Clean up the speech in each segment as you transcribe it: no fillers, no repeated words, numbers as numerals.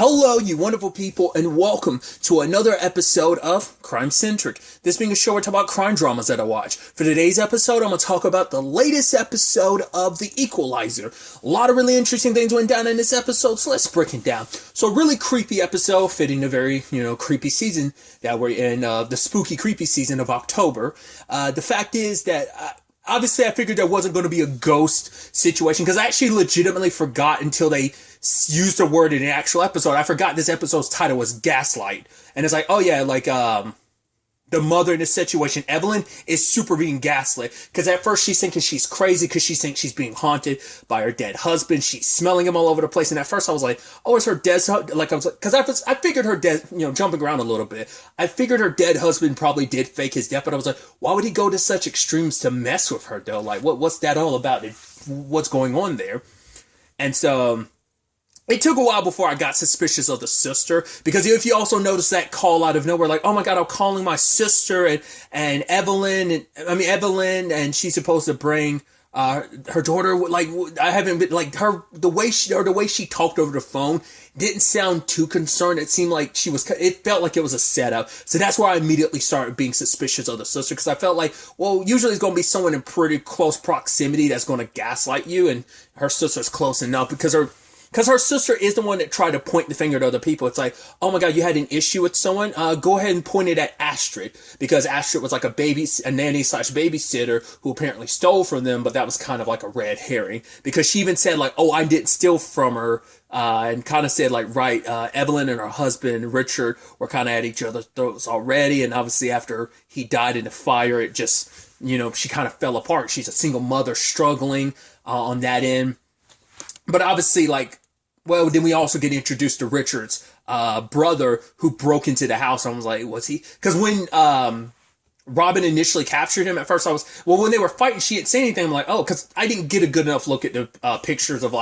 Hello, you wonderful people, and welcome to another episode of Crime Centric. This being a show where I talk about crime dramas that I watch. For today's episode, I'm going to talk about the latest episode of The Equalizer. A lot of really interesting things went down in this episode, so let's break it down. So a really creepy episode, fitting the very, creepy season that we're in, the spooky, creepy season of October. The fact is that obviously I figured there wasn't going to be a ghost situation, because I actually legitimately forgot until they used the word in the actual episode. I forgot this episode's title was Gaslight. And it's like, oh yeah, the mother in this situation, Evelyn, is super being gaslit. Because at first she's thinking she's crazy because she thinks she's being haunted by her dead husband. She's smelling him all over the place. And at first I was like, oh, it's her dead husband. Because I figured her dead, jumping around a little bit. I figured her dead husband probably did fake his death. But I was like, why would he go to such extremes to mess with her though? Like, what's that all about? What's going on there? And so it took a while before I got suspicious of the sister, because if you also notice that call out of nowhere, like, oh my God, I'm calling my sister and Evelyn, and she's supposed to bring her daughter. Like, I haven't been like her, the way she talked over the phone didn't sound too concerned. It seemed like it felt like it was a setup. So that's why I immediately started being suspicious of the sister, because I felt like, well, usually it's going to be someone in pretty close proximity that's going to gaslight you, and her sister's close enough because her sister is the one that tried to point the finger to other people. It's like, oh my God, you had an issue with someone? Go ahead and point it at Astrid. Because Astrid was like a nanny/babysitter who apparently stole from them, but that was kind of like a red herring. Because she even said like, oh, I didn't steal from her. And kind of said like, right, Evelyn and her husband, Richard, were kind of at each other's throats already. And obviously after he died in the fire, it just, she kind of fell apart. She's a single mother struggling on that end. But obviously, then we also get introduced to Richard's brother, who broke into the house. I was like, was he? Because when Robin initially captured him, at first when they were fighting, she didn't say anything. I'm like, oh, because I didn't get a good enough look at the pictures of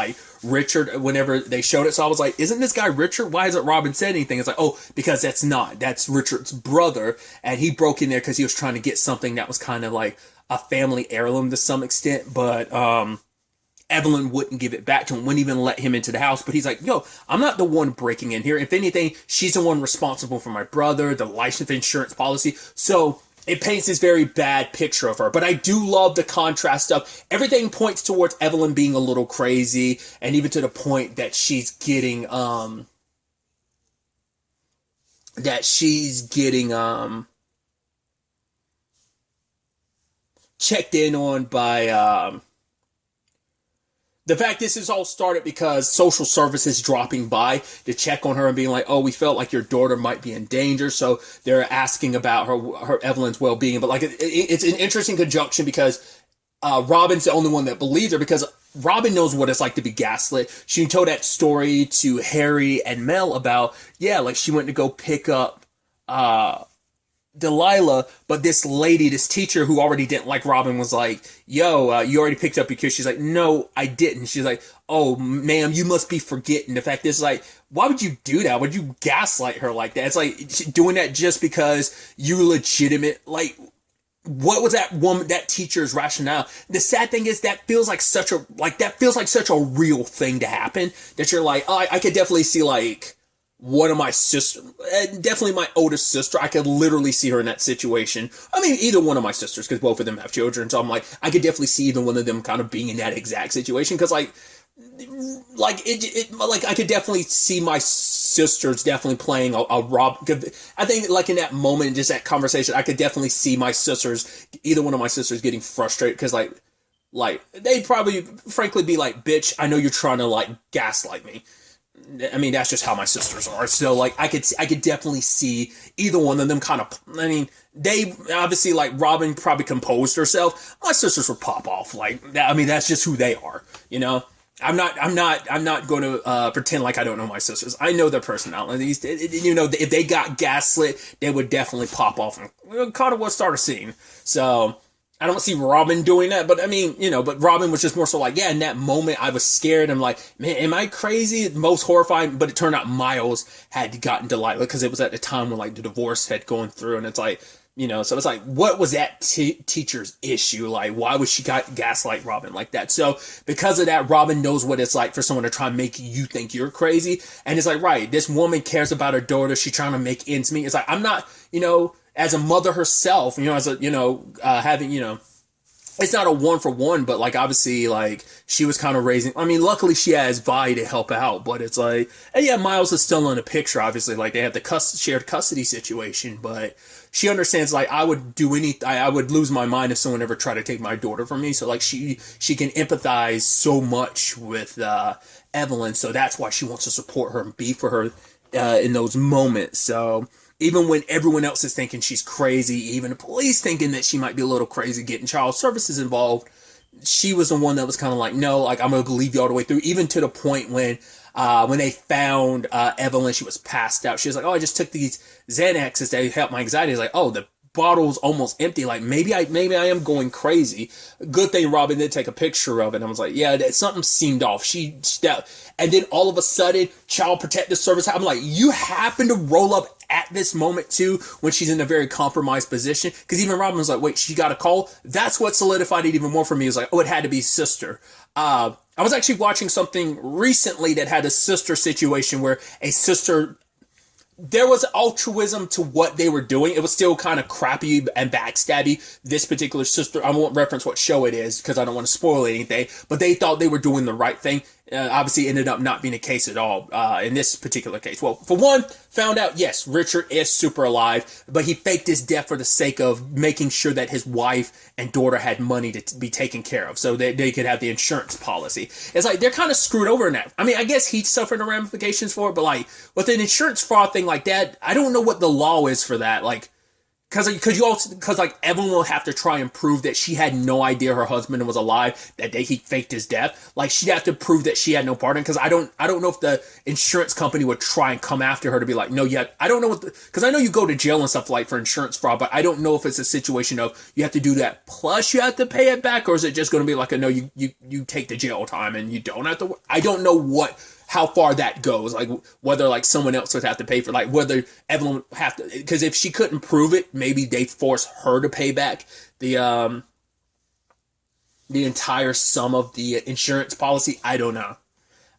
Richard whenever they showed it. So I was like, isn't this guy Richard? Why hasn't Robin said anything? It's like, oh, because that's Richard's brother. And he broke in there because he was trying to get something that was kind of like a family heirloom to some extent. But Evelyn wouldn't give it back to him, wouldn't even let him into the house. But he's like, yo, I'm not the one breaking in here. If anything, she's the one responsible for my brother, the life insurance policy. So it paints this very bad picture of her. But I do love the contrast stuff. Everything points towards Evelyn being a little crazy, and even to the point that she's getting checked in on by the fact this is all started because social services dropping by to check on her and being like, oh, we felt like your daughter might be in danger. So they're asking about her Evelyn's well-being. But it's an interesting conjunction because Robin's the only one that believes her, because Robin knows what it's like to be gaslit. She told that story to Harry and Mel about, she went to go pick up Delilah, but this teacher who already didn't like Robin was like, yo, you already picked up your kid. She's like, no, I didn't. She's like, oh, ma'am, you must be forgetting. The fact is, like, why would you do that? Would you gaslight her like that? It's like doing that just because you legitimate, like, what was that teacher's rationale? The sad thing is that feels like such a real thing to happen, that you're like, oh, I could definitely see like one of my sisters, definitely my oldest sister, I could literally see her in that situation. I mean, either one of my sisters, because both of them have children. So I'm like, I could definitely see either one of them kind of being in that exact situation. Because I could definitely see my sisters definitely playing a Rob. I think like in that moment, just that conversation, I could definitely see either one of my sisters getting frustrated because like they'd probably frankly be like, bitch, I know you're trying to like gaslight me. I mean, that's just how my sisters are. So, like, I could definitely see either one of them kind of, I mean, they obviously, like, Robin probably composed herself. My sisters would pop off. Like, I mean, that's just who they are, I'm not going to pretend like I don't know my sisters. I know their personalities. If they got gaslit, they would definitely pop off and kind of what start a scene. So I don't see Robin doing that, but I mean, but Robin was just more so like, yeah, in that moment I was scared. I'm like, man, am I crazy? Most horrifying, but it turned out Miles had gotten Delilah because it was at the time when like the divorce had gone through, and it's like, So it's like, what was that teacher's issue? Like, why would she gaslight Robin like that? So because of that, Robin knows what it's like for someone to try and make you think you're crazy. And it's like, right, this woman cares about her daughter. She's trying to make ends meet. It's like, I'm not, as a mother herself, as a, having, it's not a 1-for-1, but like obviously like she was kind of raising. I mean, luckily she has Vi to help out, but it's like, and yeah, Miles is still in the picture. Obviously, like they have the shared custody situation, but she understands like I would do I would lose my mind if someone ever tried to take my daughter from me. So like she can empathize so much with Evelyn, so that's why she wants to support her and be for her in those moments. So. Even when everyone else is thinking she's crazy, even the police thinking that she might be a little crazy, getting child services involved, she was the one that was kind of like, no, like I'm going to believe you all the way through. Even to the point when they found Evelyn, she was passed out. She was like, oh, I just took these Xanaxes that help my anxiety. It's like, oh, the bottle's almost empty. Like maybe I am going crazy. Good thing Robin did take a picture of it. And I was like, yeah, something seemed off. And then all of a sudden, Child Protective Service. I'm like, you happen to roll up at this moment too when she's in a very compromised position, because even Robin was like, wait, she got a call. That's what solidified it even more for me. It was like, oh, it had to be sister. I was actually watching something recently that had a sister situation where a sister, there was altruism to what they were doing. It was still kind of crappy and backstabby. This particular sister, I won't reference what show it is because I don't want to spoil anything, but they thought they were doing the right thing. Obviously ended up not being a case at all in this particular case. Well, for one, found out, yes, Richard is super alive, but he faked his death for the sake of making sure that his wife and daughter had money to be taken care of so that they could have the insurance policy. It's like they're kind of screwed over in that. I mean, I guess he suffered the ramifications for it, but like with an insurance fraud thing like that, I don't know what the law is for that. Like, Because like Evelyn will have to try and prove that she had no idea her husband was alive, that he faked his death. Like she'd have to prove that she had no part in. Because I don't know if the insurance company would try and come after her to be like, no, yeah, I don't know because I know you go to jail and stuff like for insurance fraud, but I don't know if it's a situation of you have to do that plus you have to pay it back, or is it just going to be like a no, you take the jail time and you don't have to. I don't know how far that goes, like whether like someone else would have to pay for, like whether Evelyn would have to, because if she couldn't prove it, maybe they force her to pay back the entire sum of the insurance policy. I don't know.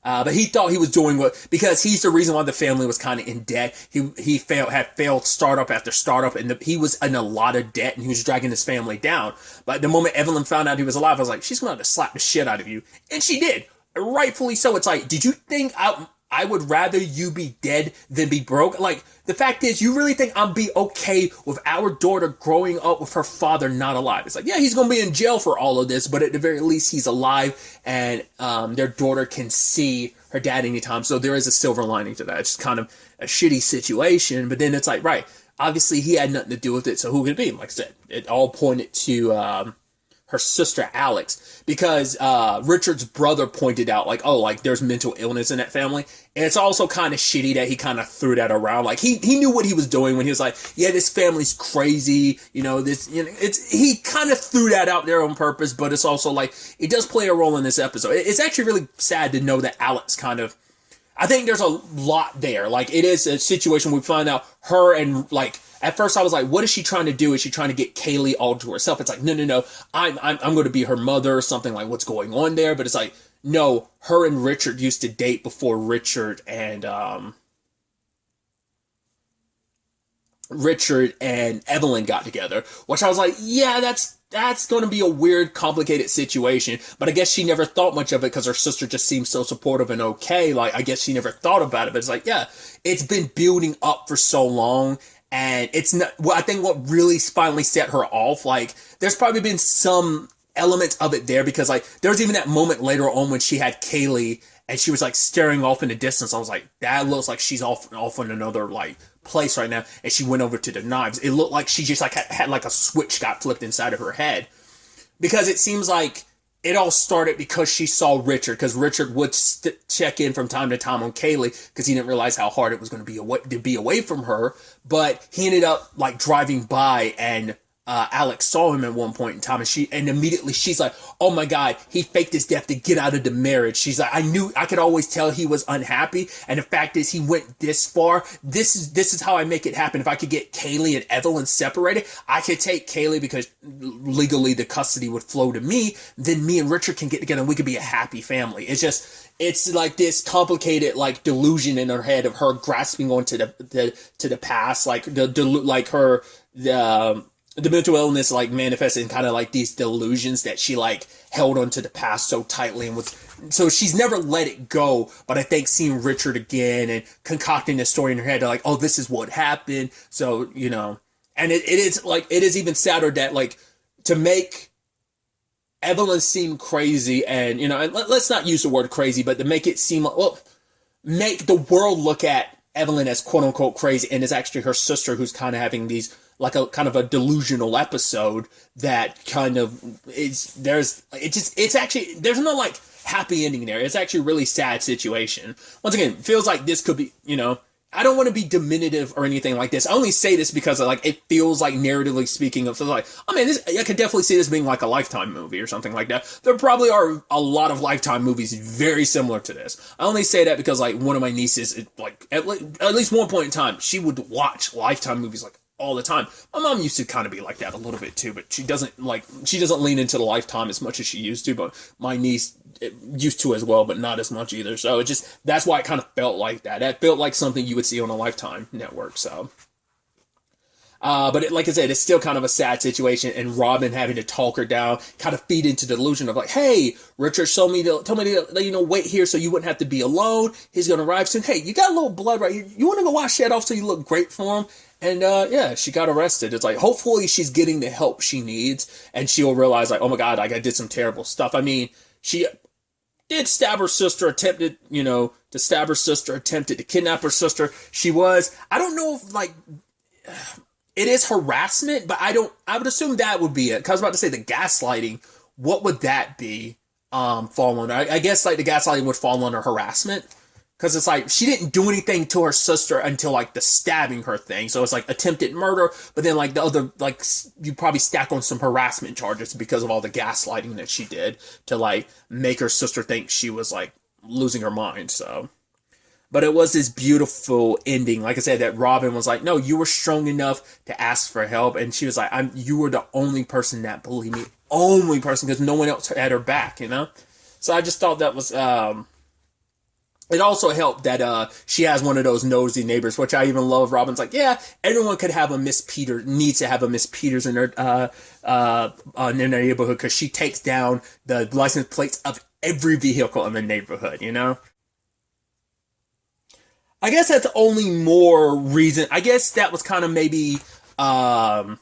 But he thought he was doing because he's the reason why the family was kind of in debt. He had failed startup after startup, and he was in a lot of debt, and he was dragging his family down. But the moment Evelyn found out he was alive, I was like, she's going to have to slap the shit out of you. And she did. Rightfully so. It's like, did you think I would rather you be dead than be broke? Like, the fact is, you really think I'll be okay with our daughter growing up with her father not alive? It's like, yeah, he's going to be in jail for all of this, but at the very least, he's alive, and their daughter can see her dad anytime. So there is a silver lining to that. It's just kind of a shitty situation, but then it's like, right, obviously he had nothing to do with it, so who could it be? Like I said, it all pointed to her sister Alex, because Richard's brother pointed out, like, oh, like there's mental illness in that family. And it's also kind of shitty that he kind of threw that around. Like he knew what he was doing when he was like, yeah, this family's crazy, he kind of threw that out there on purpose, but it's also like it does play a role in this episode. It's actually really sad to know that Alex I think there's a lot there. Like it is a situation we find out her and like, at first I was like, what is she trying to do? Is she trying to get Kaylee all to herself? It's like, no. I'm going to be her mother or something, like what's going on there? But it's like, no, her and Richard used to date before Richard and Evelyn got together, which I was like, yeah, that's going to be a weird, complicated situation. But I guess she never thought much of it because her sister just seemed so supportive and okay. Like, I guess she never thought about it. But it's like, yeah, it's been building up for so long. And it's not, well, I think what really finally set her off, like, there's probably been some elements of it there because, like, there was even that moment later on when she had Kaylee and she was, like, staring off in the distance. I was like, that looks like she's off in another, like, place right now. And she went over to the knives. It looked like she just, like, had like, a switch got flipped inside of her head. Because it seems like it all started because she saw Richard, because Richard would check in from time to time on Kaylee because he didn't realize how hard it was going to be away from her. But he ended up like driving by and Alex saw him at one point in time, and immediately she's like, "Oh my God, he faked his death to get out of the marriage." She's like, I could always tell he was unhappy, and the fact is, he went this far. This is how I make it happen. If I could get Kaylee and Evelyn separated, I could take Kaylee because legally the custody would flow to me. Then me and Richard can get together, and we could be a happy family. It's like this complicated like delusion in her head of her grasping onto the past, like the mental illness like manifested in kind of like these delusions that she like held onto the past so tightly so she's never let it go. But I think seeing Richard again and concocting the story in her head, like, oh, this is what happened. So, and it is even sadder that like to make Evelyn seem crazy and, and let's not use the word crazy, but to make it seem like, well, make the world look at Evelyn as quote unquote crazy, and it's actually her sister who's kind of having these like a kind of a delusional episode that kind of there's no like happy ending there. It's actually a really sad situation. Once again, feels like this could be, I don't want to be diminutive or anything like this. I only say this because like it feels like narratively speaking of like, I mean, I could definitely see this being like a Lifetime movie or something like that. There probably are a lot of Lifetime movies very similar to this. I only say that because like one of my nieces, like at least one point in time, she would watch Lifetime movies like all the time. My mom used to kind of be like that a little bit too, but she doesn't lean into the Lifetime as much as she used to, but my niece used to as well, but not as much either. So that's why it kind of felt like that. That felt like something you would see on a Lifetime network. So, but like I said, it's still kind of a sad situation, and Robin having to talk her down, kind of feed into the delusion of like, hey, Richard told me to, wait here so you wouldn't have to be alone. He's going to arrive soon. Hey, you got a little blood right here. You want to go wash that off so you look great for him? And, yeah, she got arrested. It's like, hopefully she's getting the help she needs, and she'll realize like, oh my God, like I did some terrible stuff. I mean, she did stab her sister, attempted to kidnap her sister. I don't know if like, it is harassment, but I would assume that would be it. Cause I was about to say the gaslighting, what would that be, fall under? I guess like the gaslighting would fall under harassment. Cause it's like, she didn't do anything to her sister until like the stabbing her thing. So it's like attempted murder, but then like the other, like you probably stack on some harassment charges because of all the gaslighting that she did to like make her sister think she was like losing her mind. So, but it was this beautiful ending. Like I said, that Robin was like, no, you were strong enough to ask for help. And she was like, you were the only person that believed me. Only person, because no one else had her back, So I just thought that was, it also helped that she has one of those nosy neighbors, which I even love. Robin's like, yeah, everyone could have needs to have a Miss Peters in their neighborhood, because she takes down the license plates of every vehicle in the neighborhood, I guess that's only more reason. I guess that was kind of maybe, because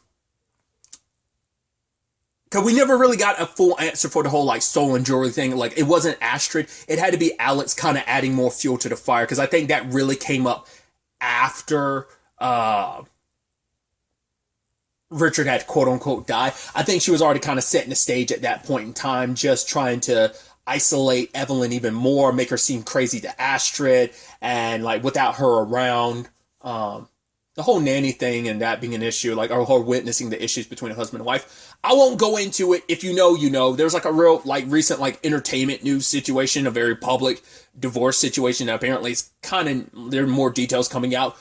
we never really got a full answer for the whole like stolen jewelry thing. Like it wasn't Astrid. It had to be Alex kind of adding more fuel to the fire, because I think that really came up after Richard had quote unquote died. I think she was already kind of setting the stage at that point in time, just trying to isolate Evelyn even more, make her seem crazy to Astrid, and like without her around, the whole nanny thing and that being an issue, like, or her witnessing the issues between a husband and wife. I won't go into it. If you know. There's like a real, like, recent, like, entertainment news situation, a very public divorce situation. Apparently, it's kind of, there are more details coming out.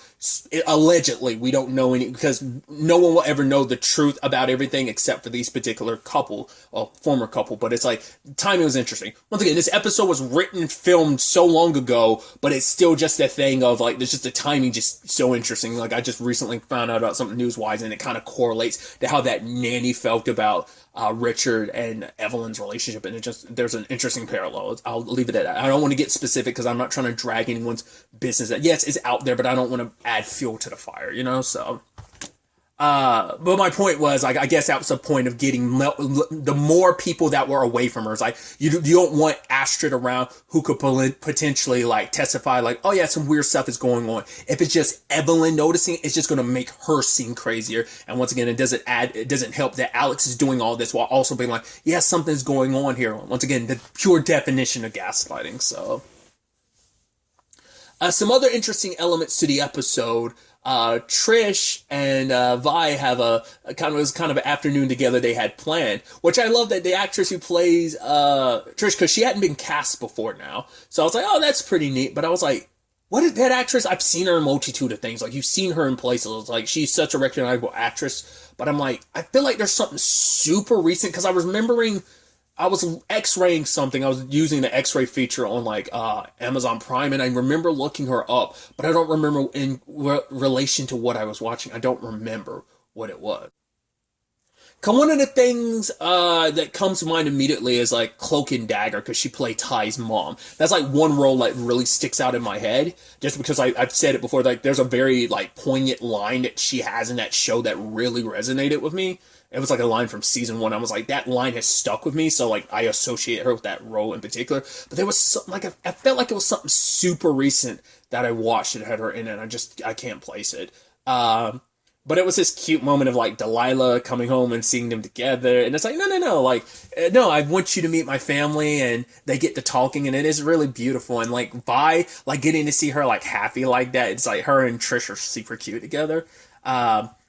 Allegedly, we don't know any, because no one will ever know the truth about everything except for these particular couple, or former couple. But it's like, timing was interesting. Once again, this episode was written and filmed so long ago, but it's still just a thing of like, there's just the timing just so interesting. Like, I just recently found out about something news-wise, and it kind of correlates to how that nanny felt about Richard and Evelyn's relationship, and there's an interesting parallel. I'll leave it at that. I don't want to get specific because I'm not trying to drag anyone's business. Yes, it's out there, but I don't want to add fuel to the fire, so. But my point was, like, I guess that was the point of getting the more people that were away from her. It's like, you don't want Astrid around who could potentially, like, testify, like, oh yeah, some weird stuff is going on. If it's just Evelyn noticing, it's just going to make her seem crazier. And once again, it doesn't help that Alex is doing all this while also being like, yeah, something's going on here. Once again, the pure definition of gaslighting, so. Some other interesting elements to the episode. Trish and Vi have a kind of, it was kind of an afternoon together they had planned, which I love that the actress who plays Trish, because she hadn't been cast before now, so I was like, oh, that's pretty neat. But I was like, what is that actress? I've seen her in a multitude of things. Like, you've seen her in places. Like, she's such a recognizable actress. But I'm like, I feel like there's something super recent, because I was remembering I was X-raying something. I was using the X-ray feature on like Amazon Prime, and I remember looking her up, but I don't remember in relation to what I was watching. I don't remember what it was. One of the things that comes to mind immediately is like Cloak and Dagger, because she played Ty's mom. That's like one role that really sticks out in my head, just because I've said it before. Like, there's a very like poignant line that she has in that show that really resonated with me. It was like a line from season 1. I was like, that line has stuck with me, so like I associate her with that role in particular. But there was something like, I felt like it was something super recent that I watched that had her in it. I can't place it. But it was this cute moment of like Delilah coming home and seeing them together, and it's like, no, like, no, I want you to meet my family, and they get to talking, and it is really beautiful. And like Vi, like getting to see her like happy like that, it's like her and Trish are super cute together.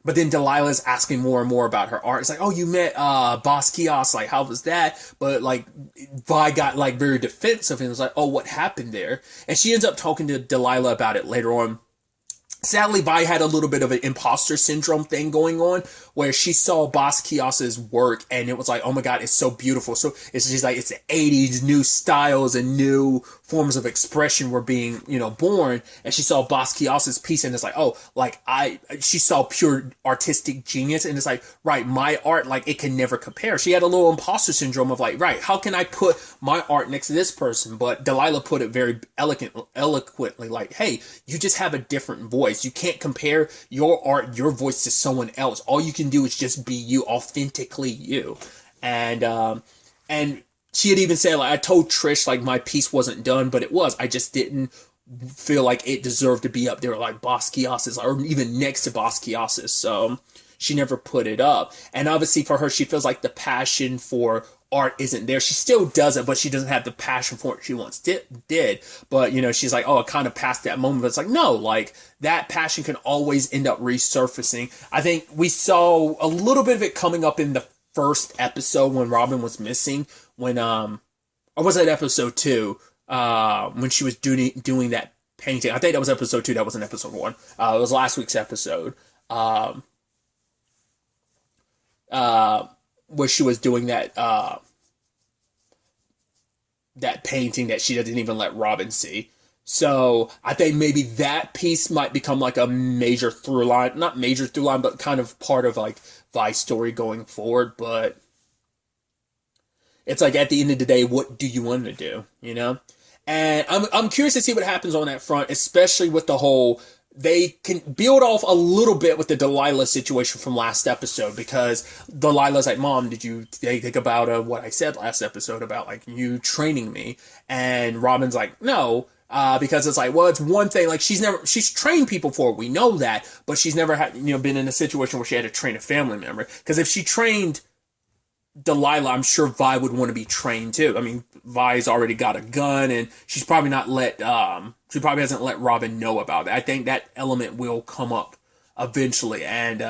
But then Delilah's asking more and more about her art. It's like, oh, you met Boss Kiosk, like, how was that? But like Vi got like very defensive and was like, oh, what happened there? And she ends up talking to Delilah about it later on. Sadly, Vi had a little bit of an imposter syndrome thing going on, where she saw Boss Kiosk's work and it was like, oh my God, it's so beautiful. So it's just like, it's the 80s, new styles and new forms of expression were being, born. And she saw Boss Kiosk's piece and it's like, oh, like she saw pure artistic genius. And it's like, right, my art, like it can never compare. She had a little imposter syndrome of like, right, how can I put my art next to this person? But Delilah put it very eloquently, like, hey, you just have a different voice. You can't compare your art, your voice to someone else. All you can do is just be you, authentically you. And she had even said, like, I told Trish, like, my piece wasn't done, but it was. I just didn't feel like it deserved to be up there like Boss Kiosk's, or even next to Boss Kiosk's. So she never put it up. And obviously for her, she feels like the passion for art isn't there. She still does it, but she doesn't have the passion for it she once did. But, she's like, oh, it kind of passed that moment. But it's like, no, like, that passion can always end up resurfacing. I think we saw a little bit of it coming up in the first episode when Robin was missing, when, or was that episode 2, when she was doing that painting. I think that was episode 2, that wasn't episode 1. It was last week's episode. Where she was doing that that painting that she doesn't even let Robin see. So I think maybe that piece might become like a major through line, not major through line, but kind of part of like Vi's story going forward. But it's like, at the end of the day, what do you want to do, And I'm curious to see what happens on that front, especially with the whole, they can build off a little bit with the Delilah situation from last episode, because Delilah's like, Mom, did you think about what I said last episode about like you training me? And Robin's like, no, because it's like, well, it's one thing, like she's trained people before, we know that, but she's never had, been in a situation where she had to train a family member. Because if she trained Delilah, I'm sure Vi would want to be trained too. I mean, Vi's already got a gun, and she's probably not she probably hasn't let Robin know about it. I think that element will come up eventually, and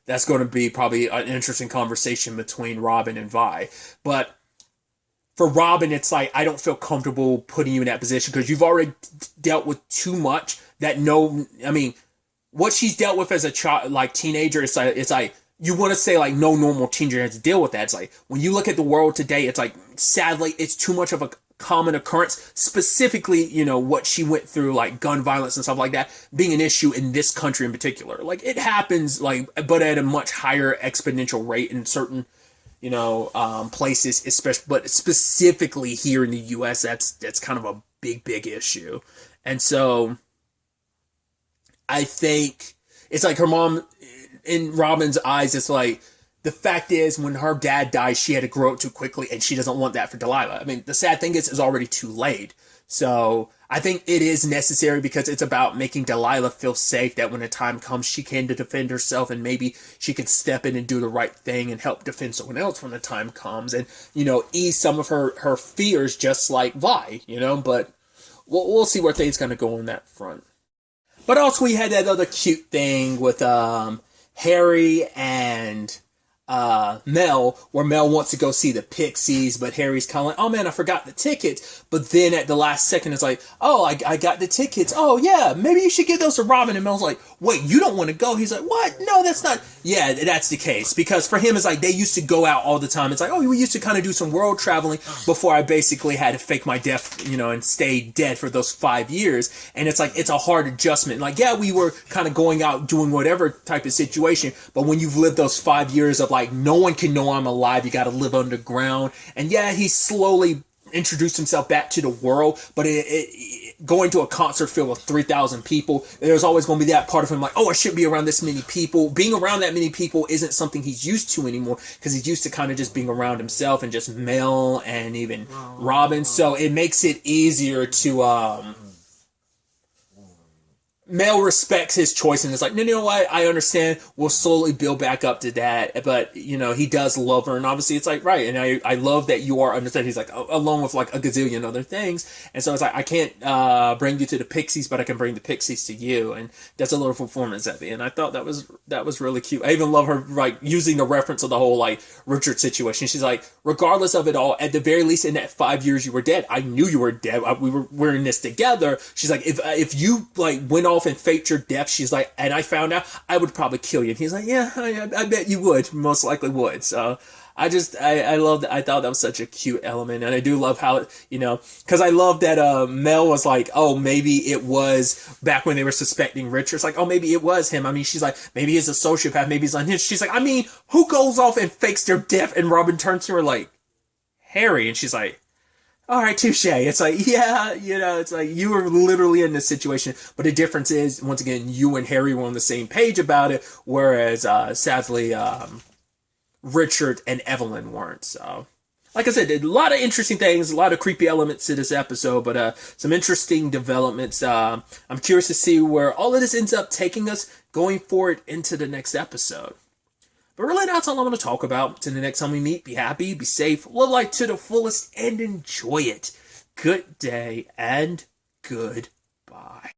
that's going to be probably an interesting conversation between Robin and Vi. But for Robin, it's like, I don't feel comfortable putting you in that position, because you've already dealt with too much what she's dealt with as a child, like teenager, it's like, you want to say like no normal teenager has to deal with that. It's like, when you look at the world today, it's like, sadly, it's too much of a common occurrence, specifically, what she went through, like gun violence and stuff like that, being an issue in this country in particular. Like, it happens, like, but at a much higher exponential rate in certain, places, especially, but specifically here in the US, that's kind of a big issue. And so I think it's like her mom, in Robin's eyes, it's like, the fact is, when her dad dies, she had to grow up too quickly, and she doesn't want that for Delilah. I mean, the sad thing is, it's already too late. So I think it is necessary, because it's about making Delilah feel safe, that when the time comes, she can defend herself, and maybe she can step in and do the right thing and help defend someone else when the time comes, and, ease some of her fears, just like Vi, but we'll see where things kind of go on that front. But also we had that other cute thing with Harry and Mel, where Mel wants to go see the Pixies, but Harry's kind of like, oh man, I forgot the tickets. But then at the last second, it's like, oh, I got the tickets. Oh yeah, maybe you should give those to Robin. And Mel's like, wait, you don't want to go? He's like, what? No, that's not. Yeah, that's the case. Because for him, it's like they used to go out all the time. It's like, oh, we used to kind of do some world traveling before I basically had to fake my death, and stay dead for those 5 years. And it's like, it's a hard adjustment. Like, yeah, we were kind of going out doing whatever type of situation. But when you've lived those 5 years of like, no one can know I'm alive, you got to live underground. And yeah, he slowly introduced himself back to the world, but going to a concert filled with 3,000 people, there's always going to be that part of him like, oh, I shouldn't be around this many people. Being around that many people isn't something he's used to anymore, because he's used to kind of just being around himself and just Mel and even Robin. So it makes it easier to Mel respects his choice and is like, no, what? I understand. We'll slowly build back up to that. But, he does love her. And obviously it's like, right. And I love that you are understanding. He's like, along with like a gazillion other things. And so it's like, I can't bring you to the Pixies, but I can bring the Pixies to you. And that's a little performance at the end. I thought that was really cute. I even love her like using the reference of the whole like Richard situation. She's like, regardless of it all, at the very least in that 5 years you were dead, I knew you were dead. We're in this together. She's like, if you like went off and faked your death, she's like, and I found out, I would probably kill you. And he's like, yeah, I bet you would, most likely would. So I love that. I thought that was such a cute element. And I do love how, because I love that Mel was like, oh, maybe it was back when they were suspecting Richard. It's like, oh, maybe it was him. I mean, she's like, maybe he's a sociopath, maybe he's unhinged. She's like, I mean, who goes off and fakes their death? And Robin turns to her like, Harry. And she's like, all right, touche. It's like, yeah, it's like you were literally in this situation. But the difference is, once again, you and Harry were on the same page about it, whereas sadly, Richard and Evelyn weren't. So, like I said, a lot of interesting things, a lot of creepy elements to this episode, but some interesting developments. I'm curious to see where all of this ends up taking us going forward into the next episode. But really, that's all I'm going to talk about. Till the next time we meet, be happy, be safe, live life to the fullest, and enjoy it. Good day and goodbye.